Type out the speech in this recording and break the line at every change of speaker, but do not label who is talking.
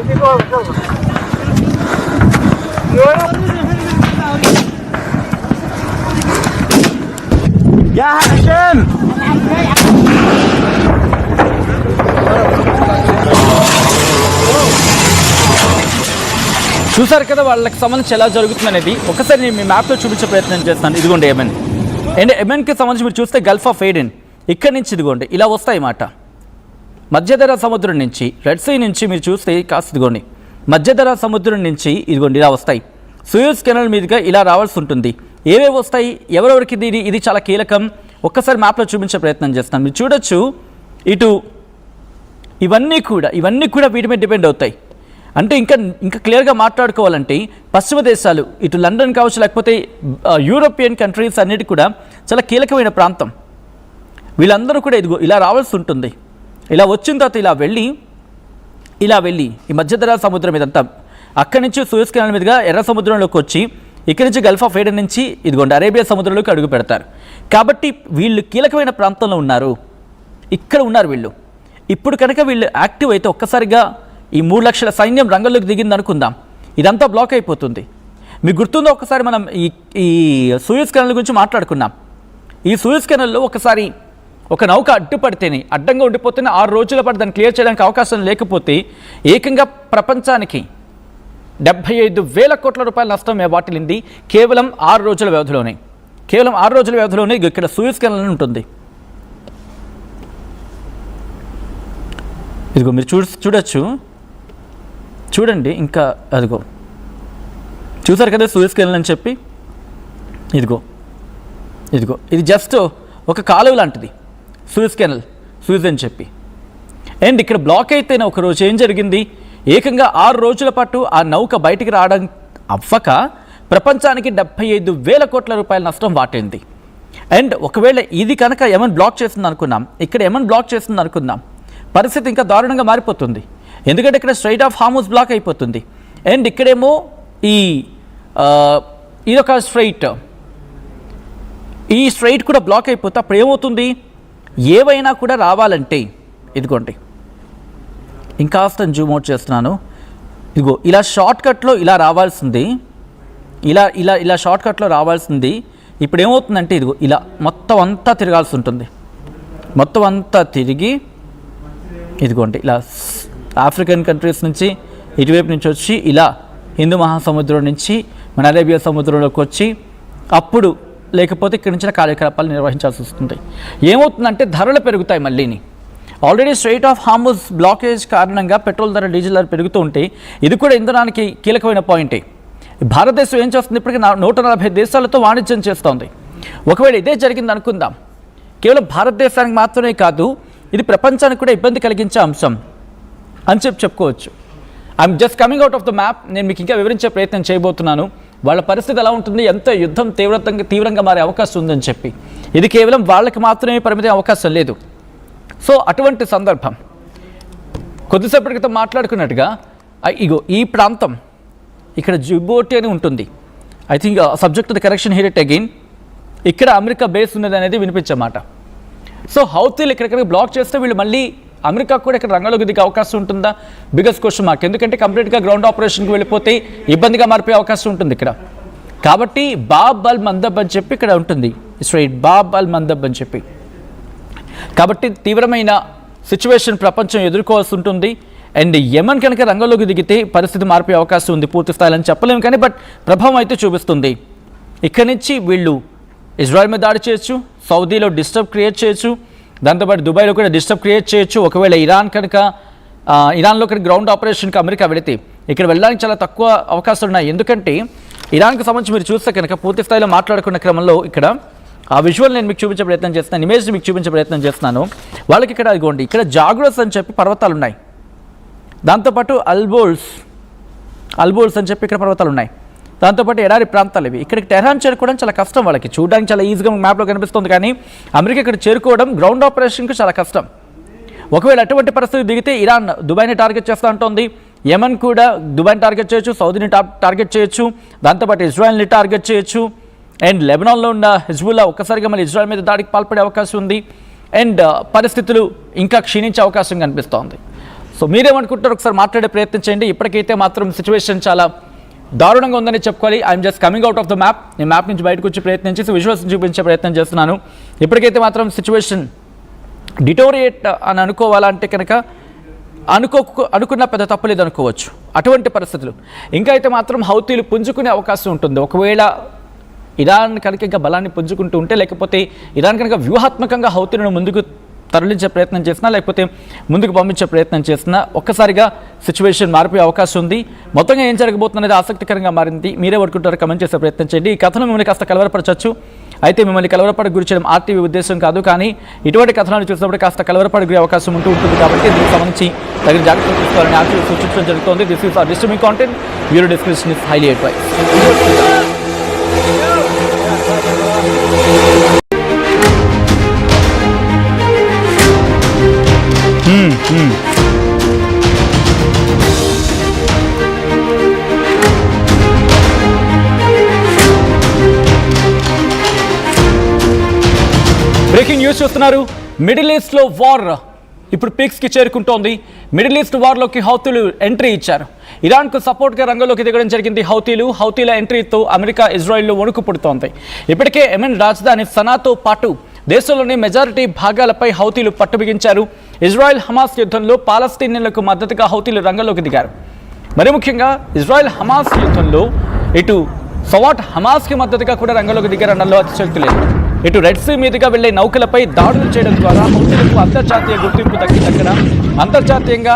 يا هاشم చూసారు కదా వాళ్ళకి సంబంధించి ఎలా జరుగుతుంది అనేది. ఒకసారి నేను మీ మ్యాప్లో చూపించే ప్రయత్నం చేస్తాను. ఇదిగోండి యెమెన్ అండ్ యెమెన్కి సంబంధించి మీరు చూస్తే గల్ఫ్ ఆఫ్ ఏడెన్ ఇక్కడి నుంచి ఇదిగోండి ఇలా వస్తాయి మాట. మధ్యధరా సముద్రం నుంచి రెడ్ సీ నుంచి మీరు చూస్తే కాస్త ఇదిగోండి మధ్యధరా సముద్రం నుంచి ఇదిగోండి ఇలా వస్తాయి. సూయజ్ కెనాల్ మీదుగా ఇలా రావాల్సి ఉంటుంది. ఏవేవి వస్తాయి, ఎవరెవరికి ఇది చాలా కీలకం. ఒక్కసారి మ్యాప్లో చూపించే ప్రయత్నం చేస్తాను. మీరు చూడొచ్చు ఇటు ఇవన్నీ కూడా వీటి మీద డిపెండ్ అవుతాయి. అంటే ఇంకా క్లియర్గా మాట్లాడుకోవాలంటే పశ్చిమ దేశాలు ఇటు లండన్ కావచ్చు లేకపోతే యూరోపియన్ కంట్రీస్ అన్నిటి కూడా చాలా కీలకమైన ప్రాంతం. వీళ్ళందరూ కూడా ఇదిగో ఇలా రావాల్సి ఉంటుంది. ఇలా వచ్చిన తర్వాత ఇలా వెళ్ళి ఈ మధ్యధరా సముద్రం ఇదంతా అక్కడి నుంచి సూయజ్ కెనాల్ మీదుగా ఎర్ర సముద్రంలోకి వచ్చి ఇక్కడి నుంచి గల్ఫ్ ఆఫ్ ఏడెన్ నుంచి ఇదిగోండి అరేబియా సముద్రంలోకి అడుగు పెడతారు. కాబట్టి వీళ్ళు కీలకమైన ప్రాంతంలో ఉన్నారు. ఇక్కడ ఉన్నారు వీళ్ళు. ఇప్పుడు కనుక వీళ్ళు యాక్టివ్ అయితే ఒక్కసారిగా ఈ 3 లక్షల సైన్యం రంగంలోకి దిగింది అనుకుందాం, ఇదంతా బ్లాక్ అయిపోతుంది. మీకు గుర్తుందో ఒకసారి మనం ఈ సూయజ్ కెనాల్ గురించి మాట్లాడుకున్నాం. ఈ సూయజ్ కెనాల్లో ఒకసారి ఒక నౌక అడ్డంగా ఉండిపోతేనే 6 రోజుల పాటు దాన్ని క్లియర్ చేయడానికి అవకాశం లేకపోతే ఏకంగా ప్రపంచానికి 75,000 కోట్ల రూపాయల నష్టం వాటిల్లింది కేవలం 6 రోజుల వ్యవధిలోనే. కేవలం 6 రోజుల వ్యవధిలోనే ఇక్కడ సూయజ్ కెనాల్ ఉంటుంది. ఇదిగో మీరు చూడొచ్చు, చూడండి. ఇంకా అదిగో చూసారు కదా సూయజ్ కెనాల్ అని చెప్పి. ఇదిగో ఇది జస్ట్ ఒక కాలువ లాంటిది సూయజ్ కెనాల్, సూయజ్ అని చెప్పి. అండ్ ఇక్కడ బ్లాక్ అయితేనే ఒకరోజు ఏం జరిగింది, ఏకంగా 6 రోజుల పాటు ఆ నౌక బయటికి రావడం అవ్వక ప్రపంచానికి 75,000 కోట్ల రూపాయల నష్టం వాటింది. అండ్ ఒకవేళ ఇది కనుక యెమెన్ బ్లాక్ చేస్తుంది అనుకున్నాం, ఇక్కడ యెమెన్ బ్లాక్ చేస్తుంది అనుకుందాం, పరిస్థితి ఇంకా దారుణంగా మారిపోతుంది. ఎందుకంటే ఇక్కడ స్ట్రైట్ ఆఫ్ హార్ముజ్ బ్లాక్ అయిపోతుంది. అండ్ ఇక్కడేమో ఇదొక ఈ స్ట్రైట్ కూడా బ్లాక్ అయిపోతే అప్పుడు ఏమవుతుంది, ఏవైనా కూడా రావాలంటే ఇదిగోండి ఇంకాస్త జూమ్ అవుట్ చేస్తున్నాను. ఇదిగో ఇలా షార్ట్కట్లో ఇలా రావాల్సింది, ఇలా షార్ట్కట్లో రావాల్సింది ఇప్పుడు ఏమవుతుందంటే ఇదిగో ఇలా మొత్తం అంతా తిరగాల్సి ఉంటుంది. మొత్తం అంతా తిరిగి ఇదిగోండి ఇలా ఆఫ్రికన్ కంట్రీస్ నుంచి ఇటువైపు నుంచి వచ్చి ఇలా హిందూ మహాసముద్రం నుంచి మన అరేబియా సముద్రంలోకి వచ్చి అప్పుడు లేకపోతే ఇక్కడి నుంచి కార్యకలాపాలు నిర్వహించాల్సి వస్తుంది. ఏమవుతుందంటే ధరలు పెరుగుతాయి మళ్ళీని. Already strait of Hormuz blockage కారణంగా పెట్రోల్ ధర, డీజిల్ ధర పెరుగుతూ ఉంటే ఇది కూడా ఇంధనానికి కీలకమైన పాయింటే. భారతదేశం ఏం చేస్తుంది, ఇప్పటికీ 140 దేశాలతో వాణిజ్యం చేస్తోంది. ఒకవేళ ఇదే జరిగింది అనుకుందాం, కేవలం భారతదేశానికి మాత్రమే కాదు, ఇది ప్రపంచానికి కూడా ఇబ్బంది కలిగించే అంశం అని చెప్పుకోవచ్చు. I'm just coming out of the map. నేను మీకు ఇంకా వివరించే ప్రయత్నం చేయబోతున్నాను. వాళ్ళ పరిస్థితి ఎలా ఉంటుంది, ఎంత యుద్ధం తీవ్రంగా మారే అవకాశం ఉందని చెప్పి. ఇది కేవలం వాళ్ళకి మాత్రమే పరిమితం అవకాశం లేదు. సో అటువంటి సందర్భం కొద్దిసేపటి క్రితం మాట్లాడుకున్నట్టుగా ఇగో ఈ ప్రాంతం ఇక్కడ జిబూటి అని ఉంటుంది. I think subject the correction here it again. ఇక్కడ అమెరికా బేస్ ఉన్నది అనేది వినిపించమాట. సో హౌతీలు ఇక్కడికి బ్లాక్ చేస్తే వీళ్ళు మళ్ళీ అమెరికా కూడా ఇక్కడ రంగంలోకి దిగే అవకాశం ఉంటుందా, బిగ్గెస్ట్ క్వశ్చన్ మార్క్. ఎందుకంటే కంప్లీట్గా గ్రౌండ్ ఆపరేషన్కి వెళ్ళిపోతే ఇబ్బందిగా మారిపోయే అవకాశం ఉంటుంది ఇక్కడ. కాబట్టి బాబ్ అల్ మందబ్ అని చెప్పి ఇక్కడ ఉంటుంది, స్ట్రైట్ బాబ్ అల్ మందబ్ అని చెప్పి. కాబట్టి తీవ్రమైన సిచ్యువేషన్ ప్రపంచం ఎదుర్కోవాల్సి ఉంటుంది. అండ్ యెమెన్ కనుక రంగంలోకి దిగితే పరిస్థితి మారిపోయే అవకాశం ఉంది. పూర్తి స్థాయిలో చెప్పలేము కానీ బట్ ప్రభావం అయితే చూపిస్తుంది. ఇక్కడి నుంచి వీళ్ళు ఇజ్రాయెల్ మీద దాడి చేయొచ్చు, సౌదీలో డిస్టర్బ్ క్రియేట్ చేయొచ్చు, దాంతోపాటు దుబాయ్లో కూడా డిస్టర్బ్ క్రియేట్ చేయొచ్చు. ఒకవేళ ఇరాన్లో కనుక గ్రౌండ్ ఆపరేషన్కి అమెరికా వెళితే ఇక్కడ వెళ్ళడానికి చాలా తక్కువ అవకాశాలు ఉన్నాయి. ఎందుకంటే ఇరాన్కి సంబంధించి మీరు చూస్తే కనుక పూర్తి స్థాయిలో మాట్లాడుకున్న క్రమంలో ఇక్కడ ఆ విజువల్ నేను మీకు చూపించే ప్రయత్నం చేస్తున్నాను, ఇమేజ్ని మీకు చూపించే ప్రయత్నం చేస్తున్నాను. వాళ్ళకి ఇక్కడ ఇదిగోండి ఇక్కడ జాగ్రస్ అని చెప్పి పర్వతాలు ఉన్నాయి, దాంతోపాటు అల్బోల్స్ అని చెప్పి ఇక్కడ పర్వతాలు ఉన్నాయి, దాంతోపాటు ఎడారి ప్రాంతాలు ఇవి. ఇక్కడికి టెహరాన్ చేరుకోవడం చాలా కష్టం, వాళ్ళకి చూడడానికి చాలా ఈజీగా మ్యాప్లో కనిపిస్తుంది కానీ అమెరికా ఇక్కడ చేరుకోవడం గ్రౌండ్ ఆపరేషన్కి చాలా కష్టం. ఒకవేళ అటువంటి పరిస్థితి దిగితే ఇరాన్ దుబాయ్ని టార్గెట్ చేస్తూ ఉంటుంది, యెమెన్ కూడా దుబాయ్ని టార్గెట్ చేయొచ్చు, సౌదీని టార్గెట్ చేయొచ్చు, దాంతోపాటు ఇజ్రాయెల్ని టార్గెట్ చేయొచ్చు. అండ్ లెబనాన్లో ఉన్న హిజ్బుల్లా ఒక్కసారిగా మళ్ళీ ఇజ్రాయెల్ మీద దాడికి పాల్పడే అవకాశం ఉంది. అండ్ పరిస్థితులు ఇంకా క్షీణించే అవకాశం కనిపిస్తోంది. సో మీరేమనుకుంటారు ఒకసారి మాట్లాడే ప్రయత్నం చేయండి. ఇప్పటికైతే మాత్రం సిచ్యువేషన్ చాలా దారుణంగా ఉందని చెప్పుకోవాలి. I'm just coming out of the map. నేను మ్యాప్ నుంచి బయటకు వచ్చి ప్రయత్నం చేసి విజువల్స్ చూపించే ప్రయత్నం చేస్తున్నాను. ఇప్పటికైతే మాత్రం సిచ్యువేషన్ డిటోరియేట్ అని అనుకోవాలంటే కనుక అనుకున్న పెద్ద తప్పలేదు అనుకోవచ్చు. అటువంటి పరిస్థితులు ఇంకా అయితే మాత్రం హౌతీలు పుంజుకునే అవకాశం ఉంటుంది. ఒకవేళ ఇరాన్ కనుక ఇంకా బలాన్ని పుంజుకుంటూ ఉంటే, లేకపోతే ఇరాన్ కనుక వ్యూహాత్మకంగా హౌతీలను ముందుకు తరలించే ప్రయత్నం చేసినా, లేకపోతే ముందుకు పంపించే ప్రయత్నం చేసినా ఒక్కసారిగా సిచ్యువేషన్ మారిపోయే అవకాశం ఉంది. మొత్తంగా ఏం జరగబోతున్నది ఆసక్తికరంగా మారింది. మీరే పడుకుంటారో కమెంట్ చేసే ప్రయత్నం చేయండి. ఈ కథను మిమ్మల్ని కాస్త కలవరపరచవచ్చు. అయితే మిమ్మల్ని కలవరపడకు గురి చేయడం ఆర్టీవీ ఉద్దేశం కాదు, కానీ ఇటువంటి కథనాలు చూసినప్పుడు కాస్త కలవరపడకు అవకాశం ఉంటుంది. కాబట్టి దీనికి సంబంధించి తగిన జాగ్రత్తలు తీసుకోవాలని ఆర్టీవీ సూచించడం జరుగుతుంది. This is our distributing content. Viewer description is highly advise. Breaking news చూస్తున్నారు. మిడిల్ ఈస్ట్లో వార్ ఇప్పుడు పీక్స్కి చేరుకుంటోంది. మిడిల్ ఈస్ట్ వార్లోకి హౌతీలు ఎంట్రీ ఇచ్చారు. ఇరాన్కు సపోర్ట్గా రంగంలోకి దిగడం జరిగింది హౌతీల ఎంట్రీతో అమెరికా, ఇజ్రాయిల్లో వణుకు పుడుతోంది. ఇప్పటికే యెమెన్ రాజధాని సనాతో పాటు దేశంలోని మెజారిటీ భాగాలపై హౌతీలు పట్టుబిగించారు. ఇజ్రాయెల్ హమాస్ యుద్ధంలో పాలస్తీనియన్లకు మద్దతుగా హౌతీలు రంగంలోకి దిగారు. మరి ముఖ్యంగా ఇజ్రాయెల్ హమాస్ యుద్ధంలో ఇటు ఫవాట్ హమాస్కి మద్దతుగా కూడా రంగంలోకి దిగారన్నలో అతిశక్తి లేదు. ఇటు రెడ్ సీ మీదుగా వెళ్లే నౌకలపై దాడులు చేయడం ద్వారా హౌతీలకు అంతర్జాతీయ గుర్తింపు దక్కిందక్కడ అంతర్జాతీయంగా